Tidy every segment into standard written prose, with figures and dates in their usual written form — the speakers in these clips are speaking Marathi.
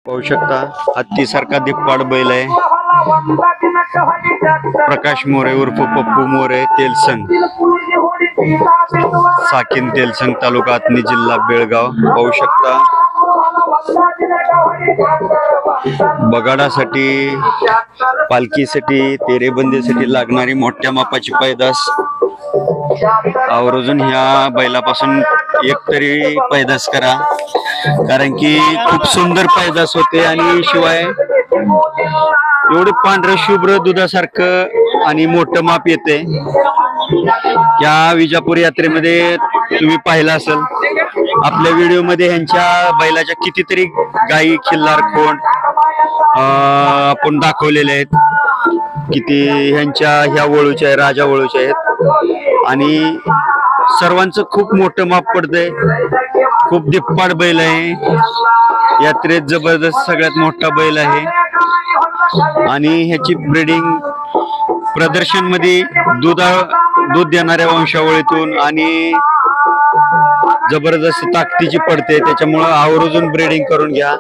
पाहू शकता हत्तीसारखा दिप्पाड बैल आहे। प्रकाश मोरे उर्फ पप्पू मोरे तेलसंग, साकिन तेलसंग तालुका आतनी जिल्हा बेळगाव। पाहू शकता बगाडासाठी, पालखीसाठी, तेरेबंदीसाठी लागणारी मोठ्या मापाची पैदास आवर्जून ह्या बैलापासून एक तरी पैदास करा, कारण की खूप सुंदर पैदास होते आणि शिवाय एवढे पांढरं शुभ्र दुधासारखं आणि मोठं माप येते। या विजापूर यात्रेमध्ये तुम्ही पाहिलं असेल आपल्या व्हिडिओमध्ये ह्यांच्या बैलाच्या कितीतरी गायी खिल्लार खोंड आपण दाखवलेले आहेत। किती ह्यांच्या ह्या वळूच्या राजा वळूच्या आहेत आणि सर्वांचं खूप मोठं माप पडतंय। खूप दिप्पाड बैल आहे, यात्रेत जबरदस्त सगळ्यात मोठा बैल आहे आणि ह्याची ब्रीडिंग प्रदर्शन मध्ये दूध देणाऱ्या वंशावळीतून आणि जबरदस्त ताकदीची पडते, त्याच्यामुळे आवर्जून ब्रीडिंग करून घ्या।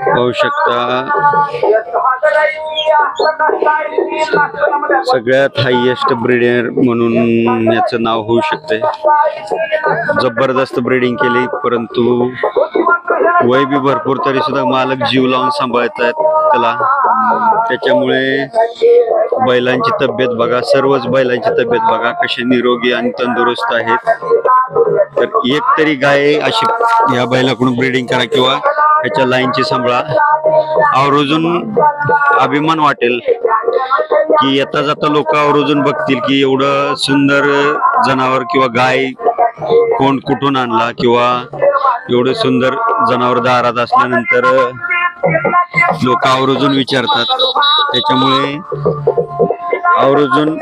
पाहू शकता सगळ्यात हायएस्ट ब्रीडर म्हणून याचं नाव होऊ शकते। जबरदस्त ब्रीडिंग केली, परंतु वय बी भरपूर तरी सुद्धा मालक जीव लावून सांभाळतात त्याला। त्याच्यामुळे बैलांची तब्येत बघा, सर्वच बैलांची तब्येत बघा कशी निरोगी आणि तंदुरुस्त आहेत। तर एक तरी गाय अशी या बैलाकडून ब्रीडिंग करा किंवा ह्याच्या लाईनची सांभाळा। आवर्जून अभिमान वाटेल की येता जाता लोक आवर्जून बघतील की एवढं सुंदर जनावर किंवा गाय कोण कुठून आणला, किंवा एवढं सुंदर जनावर दारात असल्यानंतर लोक आवर्जून विचारतात। त्याच्यामुळे आवर्जून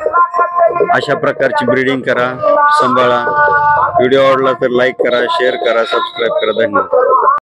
अशा प्रकारची ब्रीडिंग करा, सांभाळा। व्हिडिओ आवडला तर लाईक करा, शेअर करा, सबस्क्राईब करा। धन्यवाद।